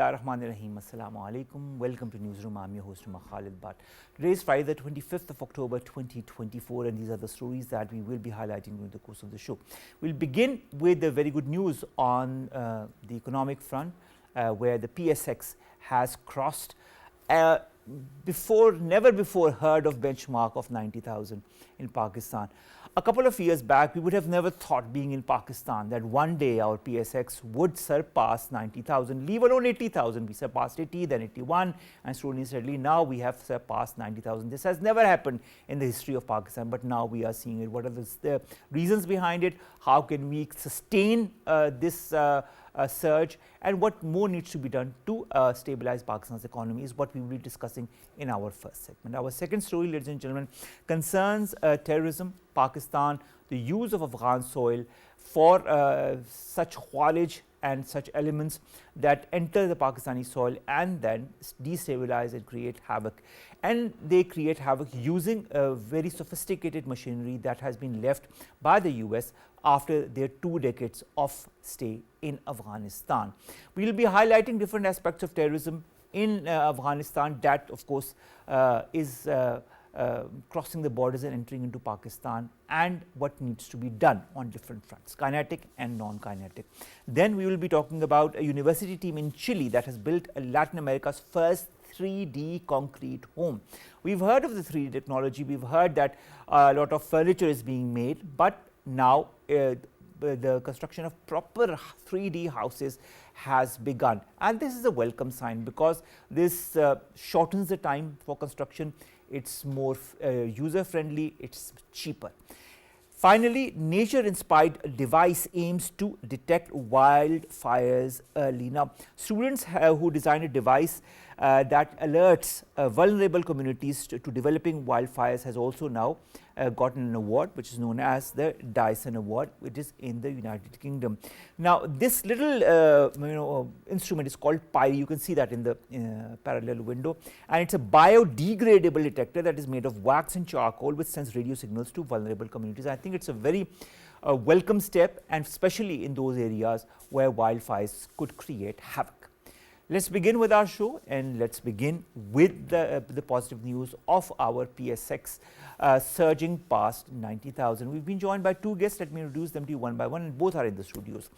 Bismillahirrahmanirrahim. Assalamu alaikum. Welcome to Newsroom. I'm your host, Khalid. Today is Friday, the 25th of October 2024, and these are the stories that we will be highlighting during the course of the show. We'll begin with the very good news on the economic front, where the PSX has crossed never before heard of benchmark of 90,000 in Pakistan. A couple of years back, we would have never thought, being in Pakistan, that one day our PSX would surpass 90,000, leave alone 80,000. We surpassed 80, then 81, and slowly and steadily now we have surpassed 90,000. This has never happened in the history of Pakistan, but now we are seeing it. What are the reasons behind it? How can we sustain this surge, and what more needs to be done to stabilize Pakistan's economy is what we will be discussing in our first segment. Our second story, ladies and gentlemen, concerns terrorism, Pakistan, the use of Afghan soil for such Khalid and such elements that enter the Pakistani soil and then destabilize and create havoc. And they create havoc using a very sophisticated machinery that has been left by the US after their 2 decades of stay in Afghanistan. We will be highlighting different aspects of terrorism in Afghanistan that, of course, is crossing the borders and entering into Pakistan, and what needs to be done on different fronts, kinetic and non-kinetic. Then we will be talking about a university team in Chile that has built Latin America's first 3D concrete home. We've heard of the 3D technology, we've heard that a lot of furniture is being made, but now the construction of proper 3D houses has begun, and this is a welcome sign because this shortens the time for construction. It's more user friendly, it's cheaper. Finally, nature-inspired device aims to detect wildfires early. Now, students who designed a device that alerts vulnerable communities to developing wildfires has also now gotten an award, which is known as the Dyson Award, which is in the United Kingdom. Now, this little instrument is called Pi. You can see that in the parallel window, and it's a biodegradable detector that is made of wax and charcoal, which sends radio signals to vulnerable communities. I think it's a very welcome step, and especially in those areas where wildfires could create havoc. Let's begin with our show, and let's begin with the positive news of our PSX surging past 90,000. We've been joined by 2 guests. Let me introduce them to you one by one, and both are in the studios.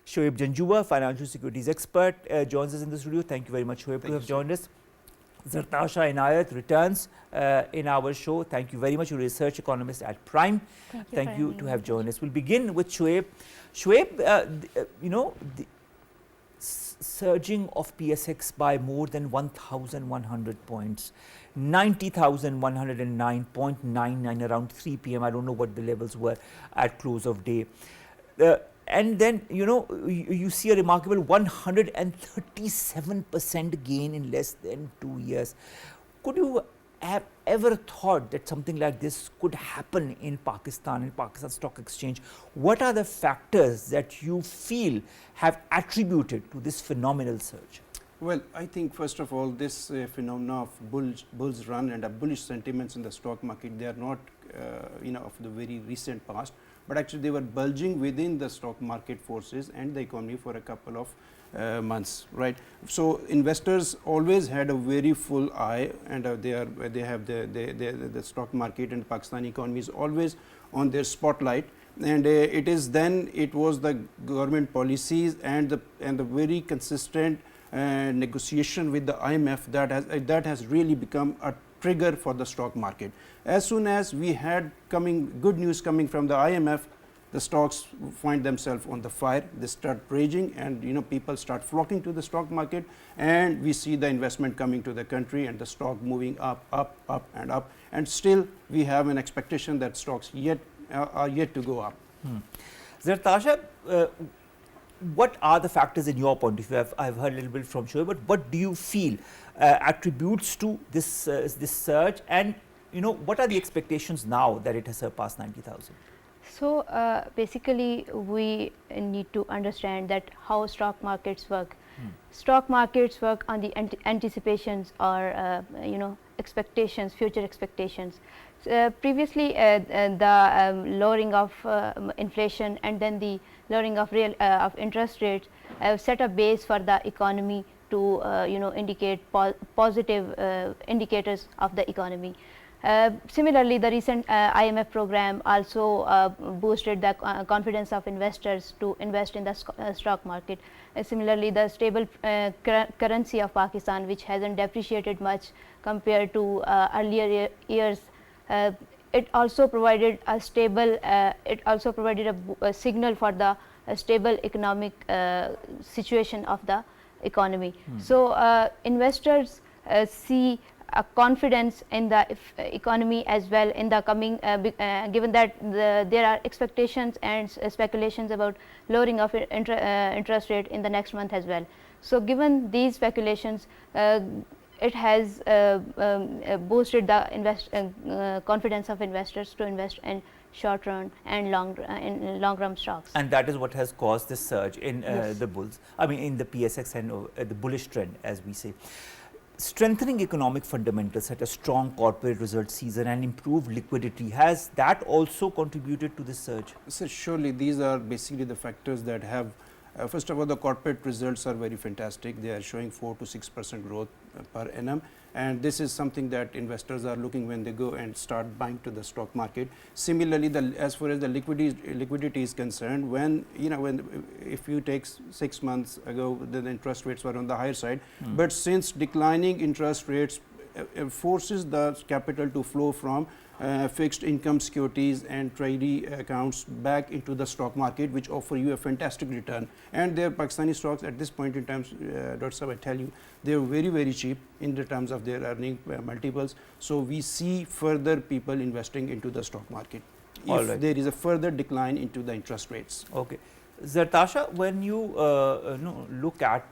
Shoaib Janjua, financial securities expert, joins us in the studio. Thank you very much, Shoaib, to have joined us. Zartasha Inayat returns in our show. Thank you very much. You're a research economist at Prime. Thank you to have joined us. We'll begin with Shoaib. Shoaib, the surging of PSX by more than 1,100 points, 90,109.99 around 3 p.m. I don't know what the levels were at close of day. And then, you see a remarkable 137% gain in less than 2 years. Could you have ever thought that something like this could happen in Pakistan Stock Exchange? What are the factors that you feel have attributed to this phenomenal surge? Well, I think first of all, this phenomena of bull's run and bullish sentiments in the stock market, they are not of the very recent past, but actually they were bulging within the stock market forces and the economy for a couple of months, right? So investors always had a very full eye, and they have the stock market and Pakistani economy is always on their spotlight, and it was the government policies and the very consistent negotiation with the IMF that has really become a trigger for the stock market. As soon as we had good news coming from the IMF, the stocks find themselves on the fire. They start raging, and people start flocking to the stock market, and we see the investment coming to the country and the stock moving up, and up, and still we have an expectation that stocks are yet to go up. Zartasha, what are the factors in your point of view? I've heard a little bit from Shoaib, but what do you feel attributes to this surge, and what are the expectations now that it has surpassed 90,000? So basically, we need to understand that how stock markets work. Stock markets work on the anticipations or expectations, future expectations. Previously, the lowering of inflation and then the lowering of interest rates set a base for the economy to indicate positive indicators of the economy. Similarly, the recent IMF program also boosted the confidence of investors to invest in the stock market. Similarly, the stable currency of Pakistan, which hasn't depreciated much compared to earlier years, it also provided a stable, a signal for the stable economic situation of the economy. So investors see a confidence in the economy as well in the coming, given that there are expectations and speculations about lowering of interest rate in the next month as well. So given these speculations, it has boosted the confidence of investors to invest in short run and long run stocks. And that is what has caused this surge in the bulls, I mean in the PSX and the bullish trend, as we say. Strengthening economic fundamentals such as strong corporate result season and improved liquidity, has that also contributed to this surge? So surely these are basically the factors that have, first of all, the corporate results are very fantastic. They are showing 4 to 6% growth per annum, and this is something that investors are looking when they go and start buying to the stock market. Similarly, as far as the liquidity is concerned, when if you take 6 months ago, the interest rates were on the higher side, but since declining interest rates forces the capital to flow from fixed income securities and treasury accounts back into the stock market, which offer you a fantastic return. And their Pakistani stocks at this point in time, Dr. Saab, I tell you, they are very, very cheap in the terms of their earning multiples. So we see further people investing into the stock market if there is a further decline into the interest rates. Okay. Zartasha, when you look at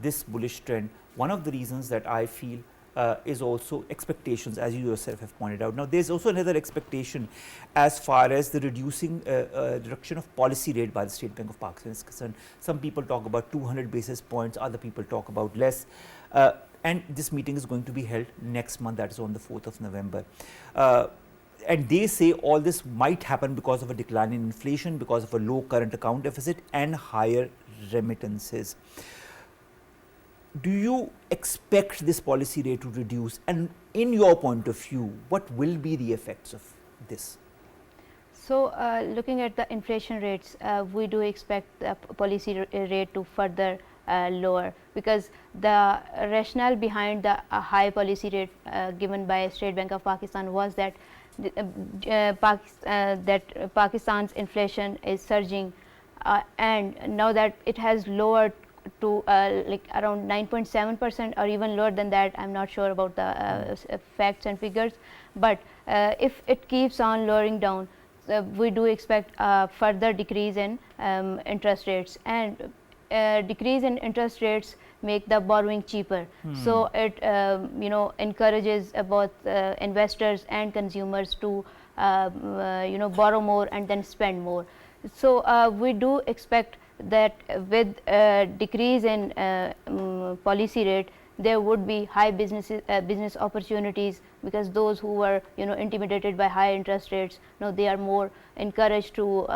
this bullish trend, one of the reasons that I feel is also expectations, as you yourself have pointed out. Now, there is also another expectation as far as the reduction of policy rate by the State Bank of Pakistan is concerned. Some people talk about 200 basis points, other people talk about less. And this meeting is going to be held next month, that is on the 4th of November. And they say all this might happen because of a decline in inflation, because of a low current account deficit and higher remittances. Do you expect this policy rate to reduce, and in your point of view, what will be the effects of this? So, looking at the inflation rates, we do expect the policy rate to further lower, because the rationale behind the high policy rate given by State Bank of Pakistan was that Pakistan's inflation is surging, and now that it has lowered to like around 9.7% or even lower than that. I'm not sure about the facts and figures, but if it keeps on lowering down, we do expect a further decrease in interest rates, and decrease in interest rates make the borrowing cheaper. So it encourages both investors and consumers to borrow more and then spend more. So we do expect that with decrease in policy rate, there would be high business opportunities, because those who were intimidated by high interest rates, now they are more encouraged to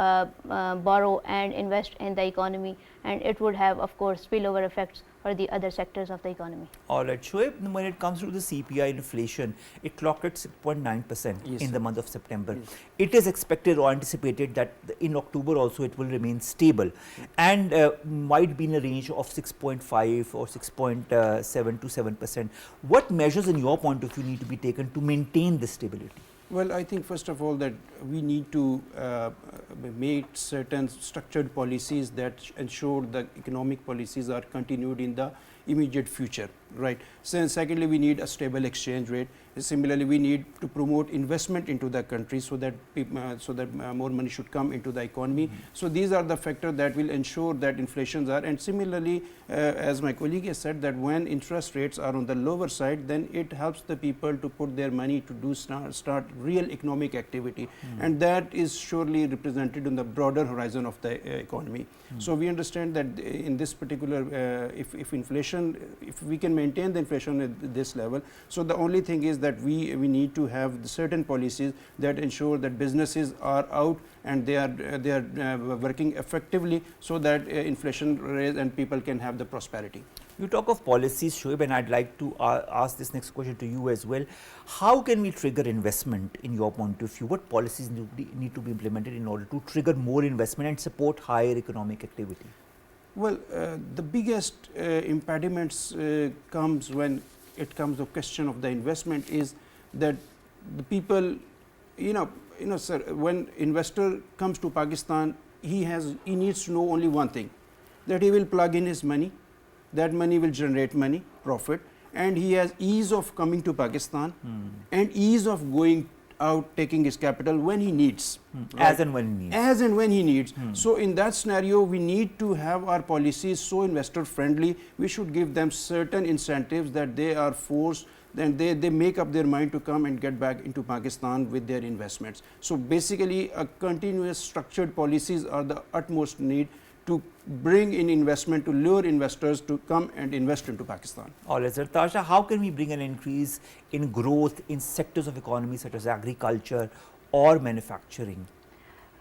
borrow and invest in the economy, and it would have, of course, spillover effects for the other sectors of the economy. All right, Shoaib, when it comes to the CPI inflation, it clocked at 6.9% in the month of September. It is expected or anticipated that in October also it will remain stable and might be in a range of 6.5 or 6.7 to 7%. What measures in your point of view need to be taken to maintain this stability? Well, I think first of all that we need to make certain structured policies that ensure that economic policies are continued in the immediate future, right? So secondly, we need a stable exchange rate. Similarly, we need to promote investment into the country so that more money should come into the economy. So these are the factors that will ensure that inflations are. And similarly, as my colleague has said, that when interest rates are on the lower side, then it helps the people to put their money to do start real economic activity, and that is surely represented in the broader horizon of the economy. So we understand that in this particular, if we can maintain the inflation at this level, so the only thing is that we need to have certain policies that ensure that businesses are out and they are working effectively, so that inflation raise and people can have the prosperity. You talk of policies, Shoaib, and I'd like to ask this next question to you as well. How can we trigger investment in your point of view? What policies need to be implemented in order to trigger more investment and support higher economic activity? Well, the biggest impediments comes when it comes to question of the investment is that the people, sir, when investor comes to Pakistan, he needs to know only one thing, that he will plug in his money, that money will generate money, profit, and he has ease of coming to Pakistan and ease of going out, taking his capital when he needs. Right? As and when he needs. As and when he needs. So in that scenario, we need to have our policies so investor friendly. We should give them certain incentives that they are forced, then they make up their mind to come and get back into Pakistan with their investments. So basically, a continuous structured policies are the utmost need to bring in investment, to lure investors to come and invest into Pakistan. All right, Zartasha, how can we bring an increase in growth in sectors of economy such as agriculture or manufacturing?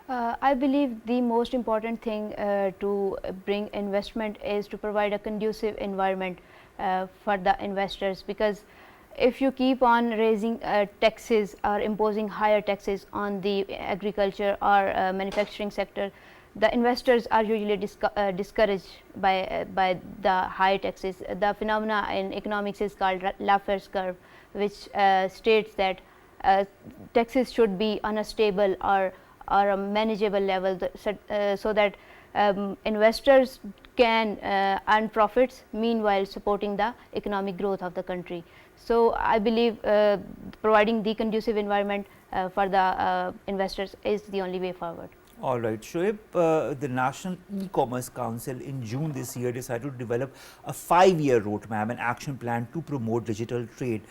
I believe the most important thing to bring investment is to provide a conducive environment for the investors, because if you keep on raising taxes or imposing higher taxes on the agriculture or manufacturing sector, the investors are usually discouraged by the high taxes. The phenomena in economics is called Laffer's curve, which states that taxes should be on a stable or a manageable level, so that investors can earn profits, meanwhile supporting the economic growth of the country. So I believe providing the conducive environment for the investors is the only way forward. All right, Shoaib, the National E-Commerce Council in June this year decided to develop a 5-year roadmap and action plan to promote digital trade.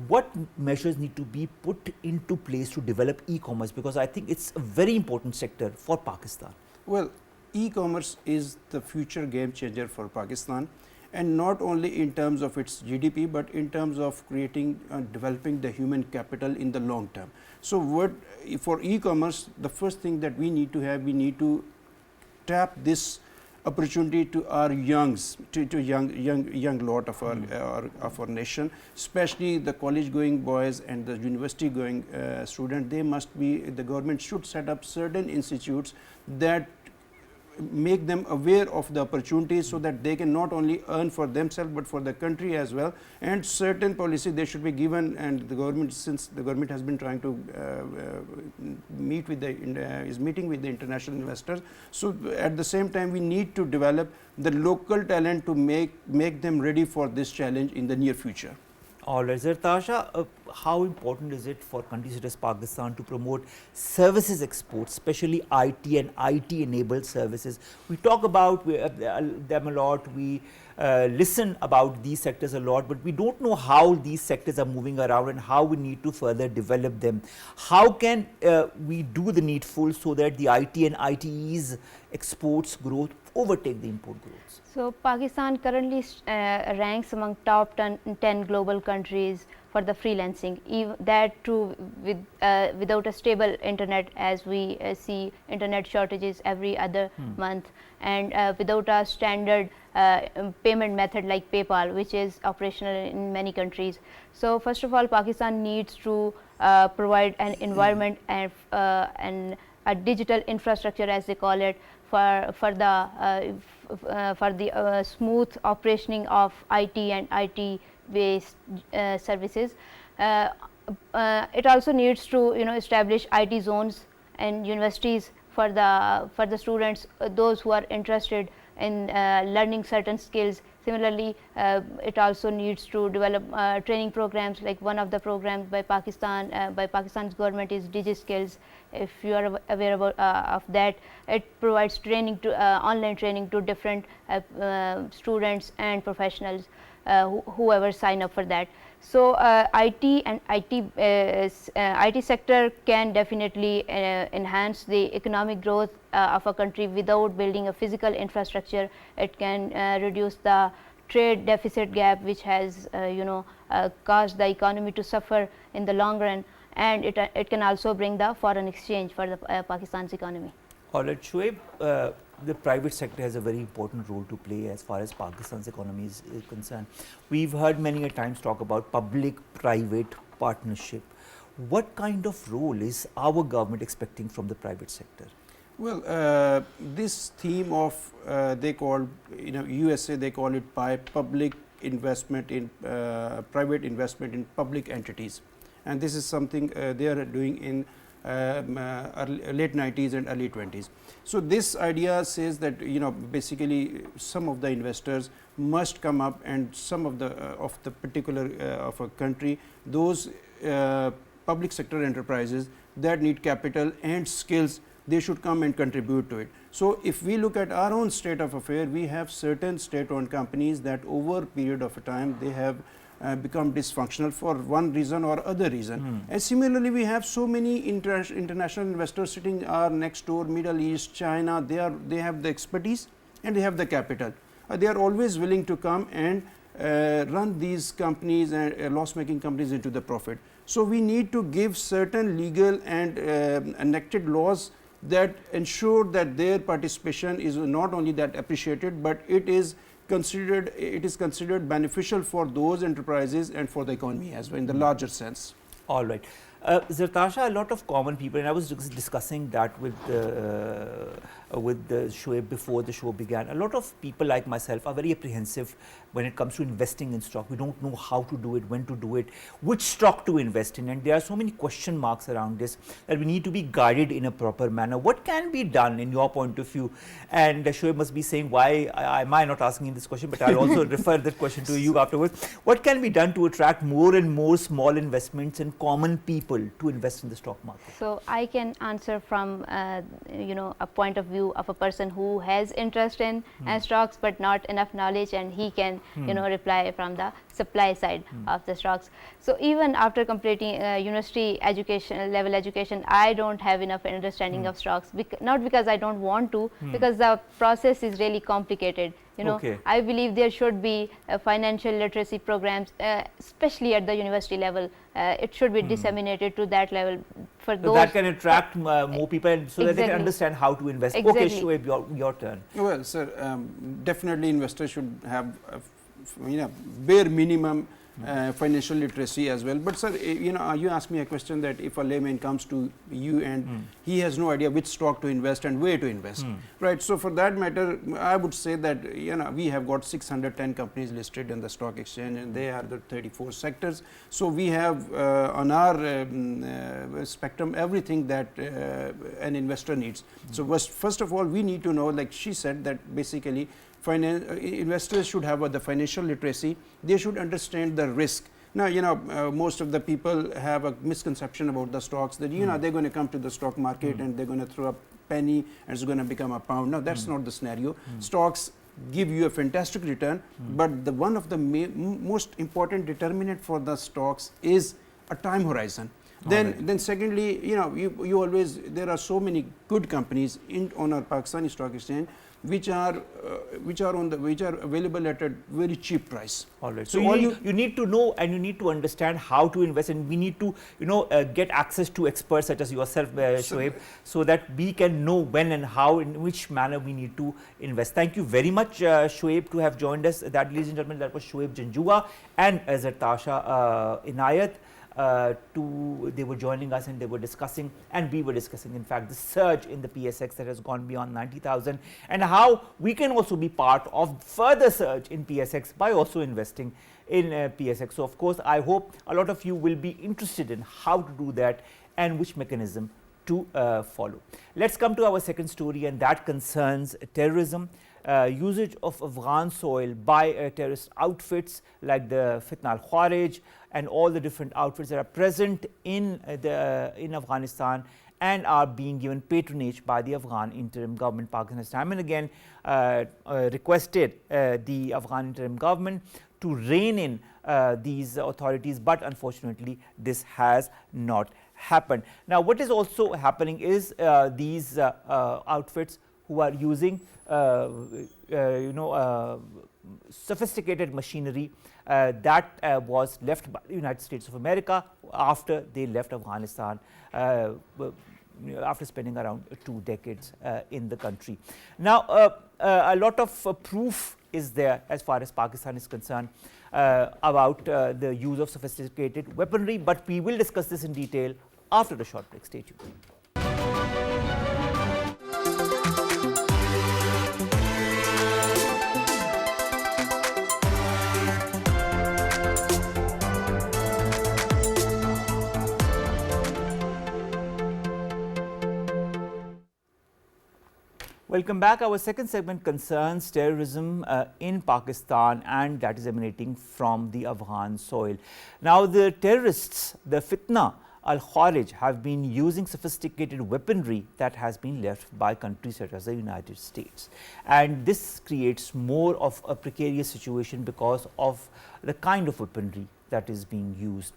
What measures need to be put into place to develop e-commerce? Because I think it's a very important sector for Pakistan. Well, e-commerce is the future game changer for Pakistan, and not only in terms of its GDP, but in terms of creating and developing the human capital in the long term. So for e-commerce, the first thing that we need to have, we need to tap this opportunity to our young lot of our nation, especially the college going boys and the university going students. The government should set up certain institutes that make them aware of the opportunities, so that they can not only earn for themselves but for the country as well, and certain policy they should be given. And the government, since the government has been trying to is meeting with the international investors, so at the same time we need to develop the local talent to make them ready for this challenge in the near future. All right, Zartasha, how important is it for countries such as Pakistan to promote services exports, especially IT and IT-enabled services? We talk about them a lot, we listen about these sectors a lot, but we don't know how these sectors are moving around and how we need to further develop them. How can we do the needful so that the IT and ITE's exports growth overtake the import growth? So Pakistan currently ranks among top 10 global countries for the freelancing. That too without a stable internet, as we see internet shortages every other month, and without a standard payment method like PayPal, which is operational in many countries. So first of all, Pakistan needs to provide an environment and a digital infrastructure, as they call it, for the smooth operationing of IT and IT based services. It also needs to establish IT zones and universities for the students, those who are interested in learning certain skills. Similarly, it also needs to develop training programs, like one of the programs by Pakistan's government is DigiSkills. If you are aware of that, it provides training to online training to different students and professionals, whoever sign up for that. So IT and IT sector can definitely enhance the economic growth of a country without building a physical infrastructure. It can reduce the trade deficit gap, which has caused the economy to suffer in the long run, and it can also bring the foreign exchange for the Pakistan's economy. All right, Shoaib, the private sector has a very important role to play as far as Pakistan's economy is concerned. We've heard many a times talk about public-private partnership. What kind of role is our government expecting from the private sector? Well, this theme of they call, USA they call it public investment in private investment in public entities, and this is something they are doing in late 90s and early 20s. So this idea says that basically some of the investors must come up, and some of the particular of a country, those public sector enterprises that need capital and skills, they should come and contribute to it. So if we look at our own state of affair, we have certain state-owned companies that over a period of a time they have become dysfunctional for one reason or other reason. And similarly, we have so many international investors sitting next door, Middle East, China. They have the expertise and they have the capital. They are always willing to come and run these companies and loss-making companies into the profit. So we need to give certain legal and enacted laws that ensure that their participation is not only that appreciated, but it is considered beneficial for those enterprises and for the economy as well in the larger sense. All right. Zartasha, a lot of common people, and I was discussing that with Shoaib before the show began. A lot of people like myself are very apprehensive when it comes to investing in stock. We don't know how to do it, when to do it, which stock to invest in, and there are so many question marks around this that we need to be guided in a proper manner. What can be done in your point of view? And Shoaib must be saying, why am I not asking this question, but I'll also refer that question to you afterwards. What can be done to attract more and more small investments and common people to invest in the stock market? So I can answer from a point of view of a person who has interest in stocks but not enough knowledge, and he can reply from the supply side of the stocks. So even after completing university level education, I don't have enough understanding of stocks, not because I don't want to, because the process is really complicated. I believe there should be financial literacy programs, especially at the university level. It should be disseminated to that level for those that can attract more people, and so that they can understand how to invest. Okay, Shoaib, your turn. Well, sir, definitely investors should have bare minimum financial literacy as well. But sir, you asked me a question that if a layman comes to you and he has no idea which stock to invest and where to invest, right? So for that matter, I would say that we have got 610 companies listed in the stock exchange, and they are the 34 sectors. So we have on our spectrum everything that an investor needs. So first of all, we need to know, like she said, that basically investors should have the financial literacy. They should understand the risk. Now, most of the people have a misconception about the stocks that, they're going to come to the stock market and they're going to throw a penny and it's going to become a pound. No, that's not the scenario. Stocks give you a fantastic return, but one of the most important determinant for the stocks is a time horizon. Then secondly, you always, there are so many good companies on our Pakistani stock exchange which are available at a very cheap price. All right. So you need to know and you need to understand how to invest, and we need to get access to experts such as yourself, Shoaib, so that we can know when and how, in which manner we need to invest. Thank you very much, Shoaib, to have joined us. That, ladies and gentlemen, that was Shoaib Janjua and Zartasha Inayat. They were joining us and they were discussing, and we were discussing, in fact, the surge in the PSX that has gone beyond 90,000, and how we can also be part of further surge in PSX by also investing in PSX. So, of course, I hope a lot of you will be interested in how to do that and which mechanism to follow. Let's come to our second story, and that concerns terrorism. Usage of Afghan soil by terrorist outfits like the Fitna al-Khawarij and all the different outfits that are present in Afghanistan and are being given patronage by the Afghan interim government. Pakistan has time and again requested the Afghan interim government to rein in these authorities, but unfortunately this has not happened. Now, what is also happening is these outfits who are using sophisticated machinery that was left by the United States of America after they left Afghanistan. after spending around 2 decades in the country. Now, a lot of proof is there as far as Pakistan is concerned about the use of sophisticated weaponry, but we will discuss this in detail after the short break. Stay tuned. Welcome back. Our second segment concerns terrorism in Pakistan, and that is emanating from the Afghan soil. Now, the terrorists, the Fitna al-Kharij, have been using sophisticated weaponry that has been left by countries such as the United States. And this creates more of a precarious situation because of the kind of weaponry that is being used.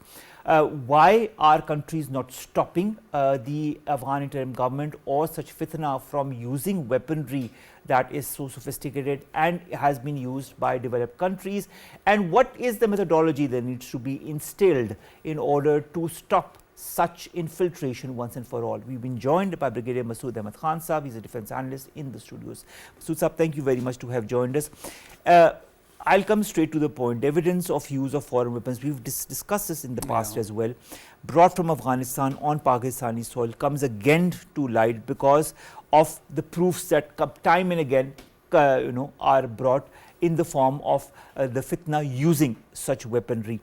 Why are countries not stopping the Afghan interim government or such fitna from using weaponry that is so sophisticated and has been used by developed countries? And what is the methodology that needs to be instilled in order to stop such infiltration once and for all? We've been joined by Brigadier Masud Ahmed Khan Sahab. He's a defense analyst in the studios. Masud Sahab, thank you very much to have joined us. I'll come straight to the point. Evidence of use of foreign weapons, we've discussed this in the past as well, brought from Afghanistan on Pakistani soil, comes again to light because of the proofs that time and again are brought in the form of the fitna using such weaponry.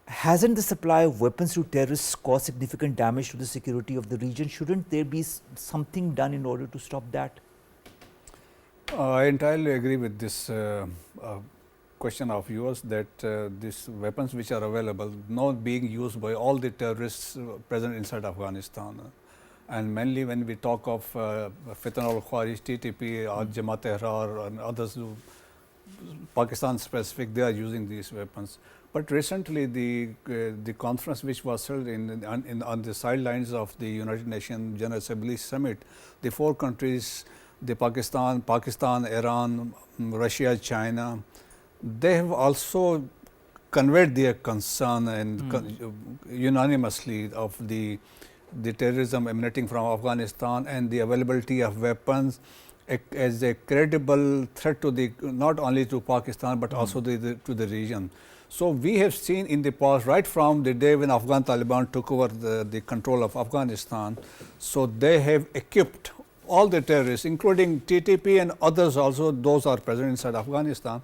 Hasn't the supply of weapons to terrorists caused significant damage to the security of the region? Shouldn't there be something done in order to stop that? I entirely agree with this question of yours that these weapons which are available not being used by all the terrorists present inside Afghanistan. And mainly when we talk of Fitna al-Kharij, TTP or Jamaat-e-Ahrar and others, Pakistan specific, they are using these weapons. But recently the conference which was held on the sidelines of the United Nations General Assembly Summit, the 4 countries, the Pakistan, Iran, Russia, China, they have also conveyed their concern and unanimously of the terrorism emanating from Afghanistan and the availability of weapons as a credible threat to the not only to Pakistan but also to the region. So we have seen in the past, right from the day when Afghan Taliban took over the control of Afghanistan, so they have equipped all the terrorists, including TTP and others also, those are present inside Afghanistan.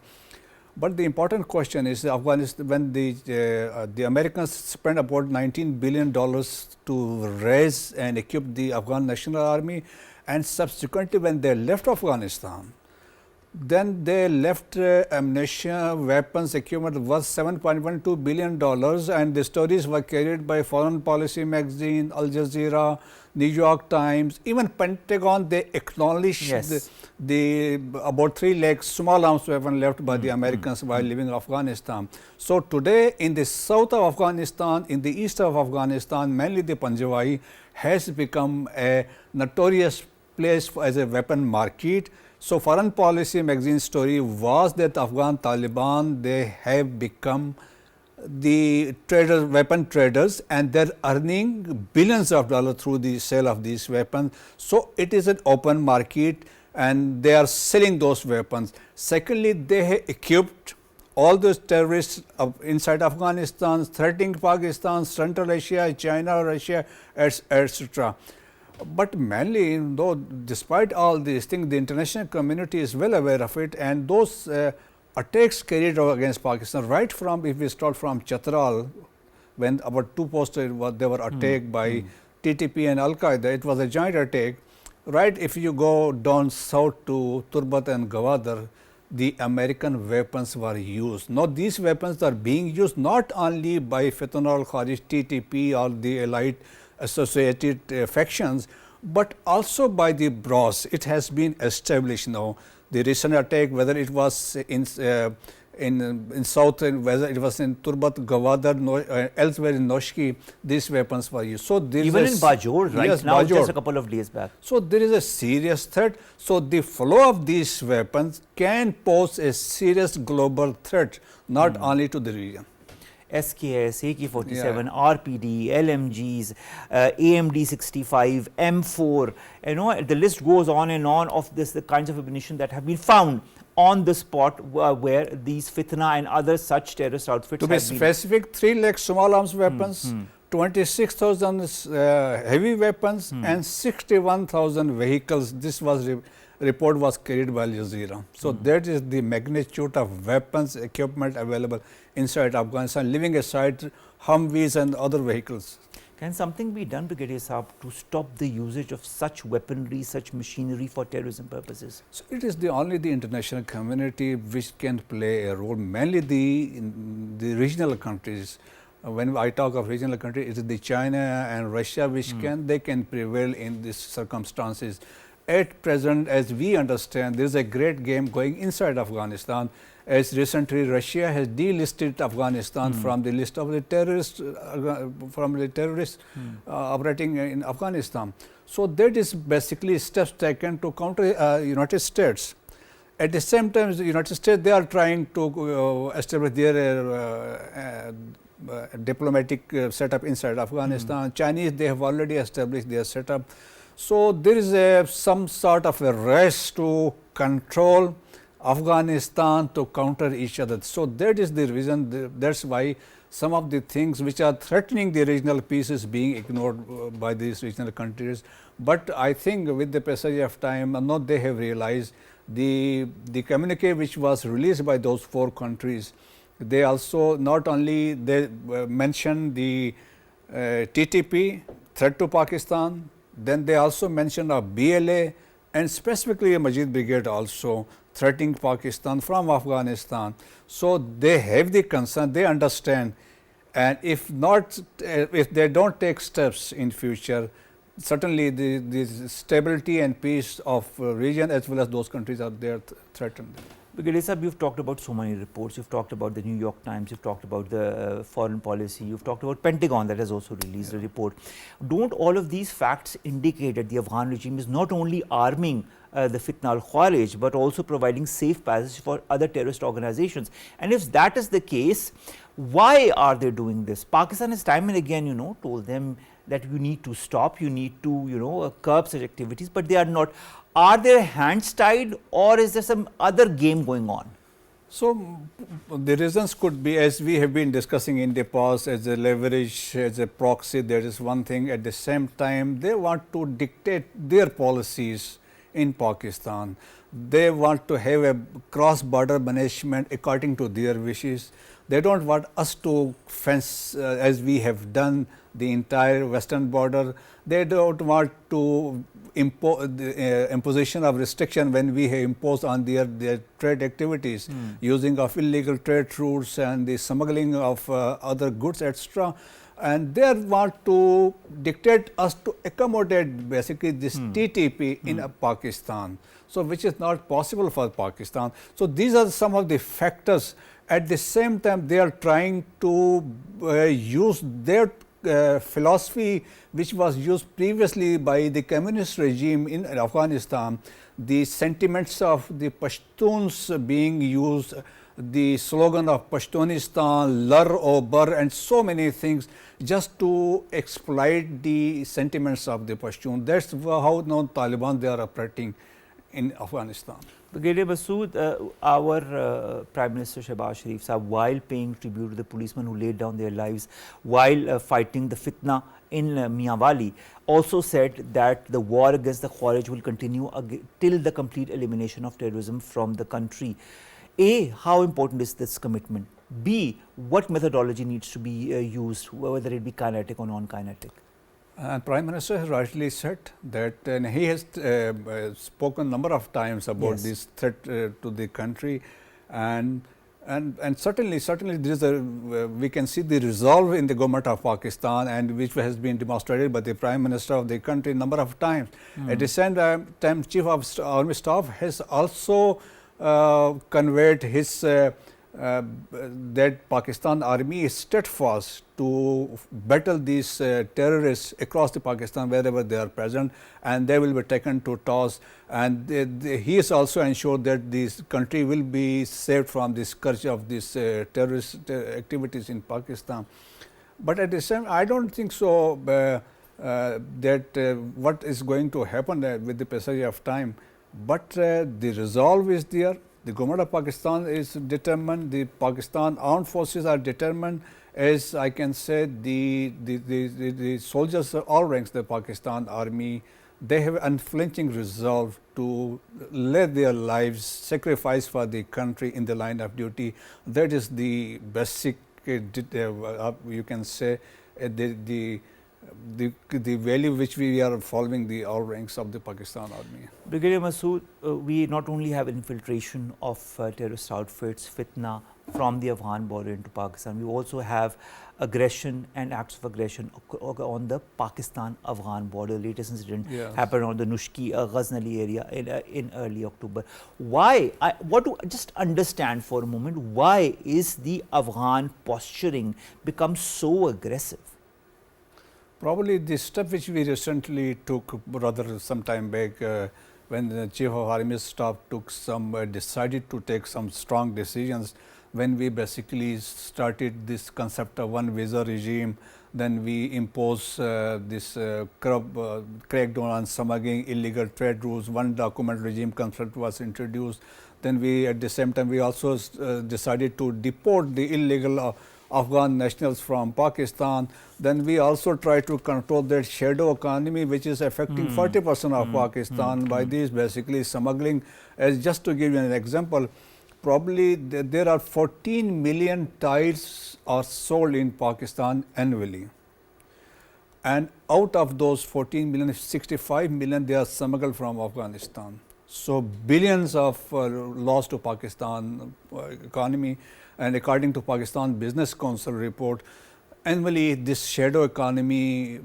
But the important question is Afghanistan, when the Americans spent about $19 billion to raise and equip the Afghan National Army, and subsequently when they left Afghanistan, then they left ammunition, weapons, equipment worth $7.12 billion, and the stories were carried by Foreign Policy Magazine, Al Jazeera, New York Times, even Pentagon. They acknowledged the about 3 lakh small arms weapons left by the Americans while leaving Afghanistan. So today in the south of Afghanistan, in the east of Afghanistan, mainly the Panjwai has become a notorious place as a weapon market. So Foreign Policy Magazine story was that Afghan Taliban, they have become the traders, weapon traders, and they're earning billions of dollars through the sale of these weapons. So it is an open market and they are selling those weapons. Secondly, they have equipped all those terrorists inside Afghanistan, threatening Pakistan, Central Asia, China, Russia, etc. But mainly, though, despite all these things, the international community is well aware of it, and those attacks carried out against Pakistan, right from, if we start from Chatral, when about 2 posts they were attacked by TTP and Al-Qaeda, it was a joint attack. Right, if you go down south to Turbat and Gwadar, the American weapons were used. Now, these weapons are being used not only by Fitna al-Kharij, TTP or the allied associated factions, but also by the BROS. It has been established now. The recent attack, whether it was in south, whether it was in Turbat, Gwadar, elsewhere in Noshki, these weapons were used. So there even in Bajor, right? Yes, now, Bajor. just a couple of days back. So there is a serious threat. So the flow of these weapons can pose a serious global threat, not only to the region. SKS, AK-47, RPD, LMGs, AMD-65, M4, the list goes on and on of the kinds of ammunition that have been found on the spot where these fitna and other such terrorist outfits to be specific, 3 lakh small arms weapons, 26,000 heavy weapons and 61,000 vehicles. This was report was carried by Al Jazeera. So that is the magnitude of weapons, equipment available inside Afghanistan, leaving aside Humvees and other vehicles. Can something be done, Brigadier Saab, to stop the usage of such weaponry, such machinery for terrorism purposes? So it is only the international community which can play a role, mainly the regional countries. When I talk of regional countries, it is the China and Russia which they can prevail in these circumstances. At present, as we understand, there is a great game going inside Afghanistan. As recently Russia has delisted Afghanistan from the list of the terrorists operating in Afghanistan. So that is basically steps taken to counter United States. At the same time, the United States, they are trying to establish their diplomatic setup inside Afghanistan. Chinese, they have already established their setup. So there is some sort of a race to control Afghanistan to counter each other. So that is the reason, that's why some of the things which are threatening the regional peace is being ignored by these regional countries. But I think with the passage of time, now they have realized the communique which was released by those 4 countries, they also not only they mentioned the TTP, threat to Pakistan, then they also mentioned a BLA and specifically a Majid Brigade also threatening Pakistan from Afghanistan. So they have the concern, they understand, and if not, if they don't take steps in future, certainly the stability and peace of region as well as those countries are there threatened. Brigadier Saab, you've talked about so many reports. You've talked about the New York Times, you've talked about the foreign policy, you've talked about Pentagon that has also released a report. Don't all of these facts indicate that the Afghan regime is not only arming the Fitna al-Khawarij, but also providing safe passage for other terrorist organizations? And if that is the case, why are they doing this? Pakistan has time and again, told them that you need to stop, you need to, curb such activities, but they are not. Are their hands tied, or is there some other game going on? So the reasons could be, as we have been discussing in the past, as a leverage, as a proxy, that is one thing. At the same time, they want to dictate their policies in Pakistan. They want to have a cross-border management according to their wishes. They don't want us to fence as we have done the entire western border. They don't want to impose the imposition of restriction when we have imposed on their trade activities, using of illegal trade routes and the smuggling of other goods, etc. And they want to dictate us to accommodate basically this TTP in Pakistan, so which is not possible for Pakistan. So these are some of the factors. At the same time, they are trying to use their philosophy which was used previously by the communist regime in Afghanistan, the sentiments of the Pashtuns being used, the slogan of Pashtunistan, Lar o Bar, and so many things, just to exploit the sentiments of the Pashtun. That's how now Taliban they are operating in Afghanistan. Brigadier Masud, our Prime Minister Shehbaz Sharif Sahab, while paying tribute to the policemen who laid down their lives while fighting the fitna in Mianwali, also said that the war against the Khawarij will continue till the complete elimination of terrorism from the country. A, how important is this commitment? B, what methodology needs to be used, whether it be kinetic or non-kinetic? And Prime Minister has rightly said that he has spoken a number of times about this threat to the country, and certainly there is we can see the resolve in the government of Pakistan, and which has been demonstrated by the Prime Minister of the country a number of times. At the same time, Chief of Army Staff has also conveyed his that Pakistan army is steadfast to battle these terrorists across the Pakistan wherever they are present, and they will be taken to task. And he is also ensured that this country will be saved from the scourge of these terrorist activities in Pakistan. But at the same, I don't think so that what is going to happen with the passage of time, but the resolve is there. The government of Pakistan is determined, the Pakistan armed forces are determined, as I can say the soldiers all ranks, the Pakistan army, they have unflinching resolve to let their lives sacrifice for the country in the line of duty. That is the basic, you can say, the value which we are following the all ranks of the Pakistan army. Brigadier Masud, we not only have infiltration of terrorist outfits, fitna from the Afghan border into Pakistan, we also have aggression and acts of aggression on the Pakistan-Afghan border. The latest incident happened on the Nushki Ghaznali area in early October. Why? What to just understand for a moment, why is the Afghan posturing become so aggressive? Probably the step which we recently took, rather some time back, when the Chief of Army Staff took decided to take some strong decisions, when we basically started this concept of one visa regime, then we imposed this crackdown on smuggling, illegal trade routes, one document regime concept was introduced. Then we, at the same time, we also decided to deport the illegal Afghan nationals from Pakistan. Then we also try to control that shadow economy which is affecting 40% of Pakistan by these basically smuggling. As just to give you an example, probably there are 14 million tiles are sold in Pakistan annually. And out of those 14 million, 65 million they are smuggled from Afghanistan. So billions of loss to Pakistan economy. And according to Pakistan Business Council report, annually this shadow economy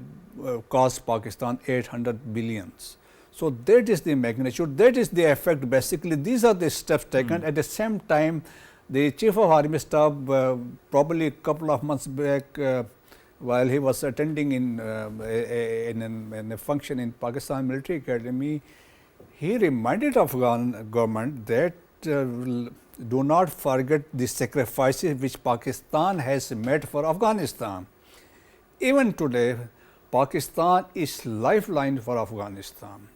costs Pakistan 800 billions. So that is the magnitude, that is the effect. Basically, these are the steps taken. At the same time, the Chief of Army Staff, probably a couple of months back, while he was attending in a function in Pakistan Military Academy, he reminded Afghan government that do not forget the sacrifices which Pakistan has made for Afghanistan. Even today, Pakistan is lifeline for Afghanistan.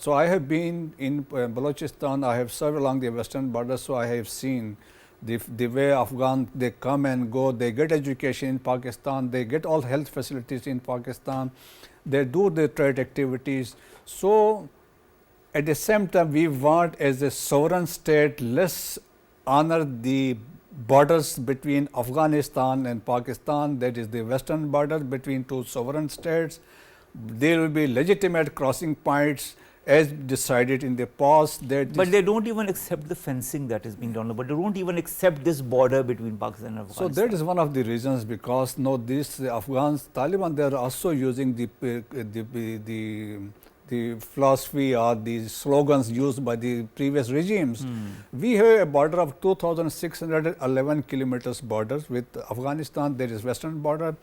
So I have been in Balochistan, I have served along the western border, so I have seen the way Afghan, they come and go, they get education in Pakistan, they get all health facilities in Pakistan, they do the trade activities. So at the same time, we want as a sovereign state, let's honor the borders between Afghanistan and Pakistan, that is the western border between two sovereign states. There will be legitimate crossing points as decided in the past. But they don't even accept the fencing that is being done, but they don't even accept this border between Pakistan and Afghanistan. So that is one of the reasons, because these Afghans, Taliban, they are also using the philosophy or the slogans used by the previous regimes. We have a border of 2,611 kilometers borders with Afghanistan. There is western border.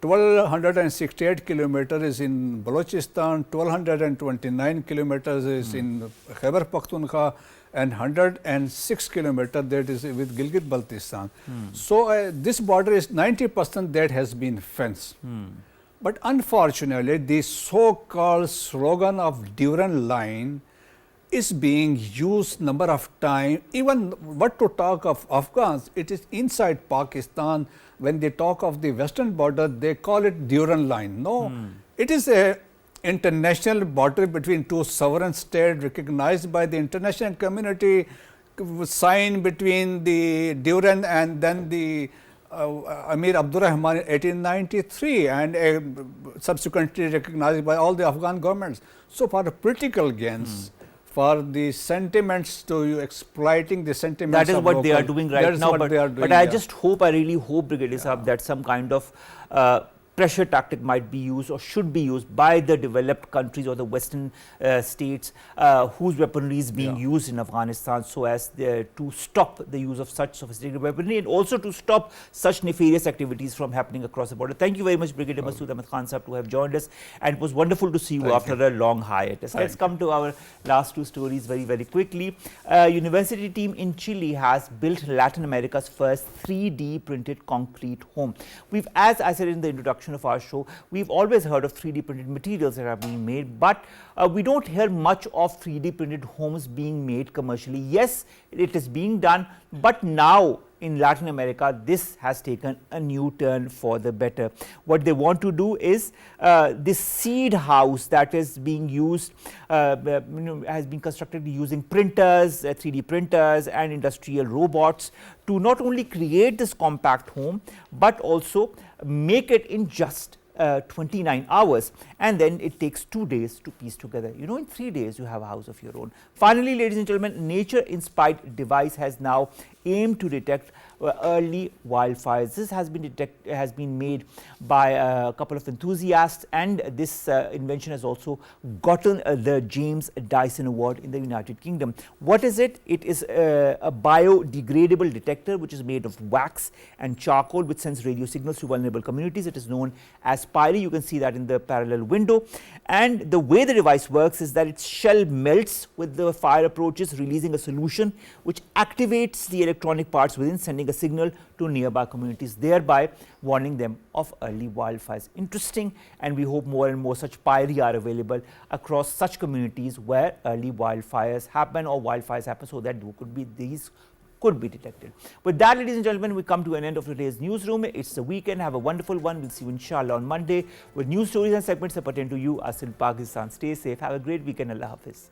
1,268 kilometers is in Balochistan, 1,229 kilometers is in Khyber Pakhtunkhwa, and 106 kilometers that is with Gilgit-Baltistan. So this border is 90% that has been fenced. But unfortunately, the so-called slogan of Durand Line is being used number of times. Even what to talk of Afghans, it is inside Pakistan. When they talk of the western border, they call it Durand Line. No, it is a international border between two sovereign states recognized by the international community, signed between the Durand and then the Amir Abdurrahman in 1893 and subsequently recognized by all the Afghan governments. So for the political gains, for the sentiments to exploiting the sentiments that is what they are doing right now. But I just hope, I really hope, Brigadier Sahab, that some kind of pressure tactic might be used or should be used by the developed countries or the Western states whose weaponry is being used in Afghanistan, so as to stop the use of such sophisticated weaponry and also to stop such nefarious activities from happening across the border. Thank you very much, Brigadier Masud Ahmed Khan Sahab, to have joined us, and it was wonderful to see you after a long hiatus. Let's come to our last two stories very, very quickly. A university team in Chile has built Latin America's first 3D printed concrete home. As I said in the introduction of our show, we've always heard of 3D printed materials that are being made, but we don't hear much of 3D printed homes being made commercially. Yes, it is being done, but now in Latin America, this has taken a new turn for the better. What they want to do is this seed house that is being used, has been constructed using printers, 3D printers and industrial robots to not only create this compact home, but also make it in just 29 hours, and then it takes 2 days to piece together. You know, in 3 days you have a house of your own. Finally, ladies and gentlemen, nature-inspired device has now aimed to detect early wildfires. This has been made by a couple of enthusiasts, and this invention has also gotten the James Dyson Award in the United Kingdom. What is it? It is a biodegradable detector which is made of wax and charcoal, which sends radio signals to vulnerable communities. It is known as PIRI. You can see that in the parallel window. And the way the device works is that its shell melts with the fire approaches, releasing a solution which activates the electronic parts within, sending a signal to nearby communities, thereby warning them of early wildfires. Interesting, and we hope more and more such PIRI are available across such communities where early wildfires happen or wildfires happen, so that these could be detected. With that, ladies and gentlemen, we come to an end of today's newsroom. It's the weekend. Have a wonderful one. We'll see you inshallah on Monday with news stories and segments that pertain to you as in Pakistan. Stay safe. Have a great weekend. Allah Hafiz.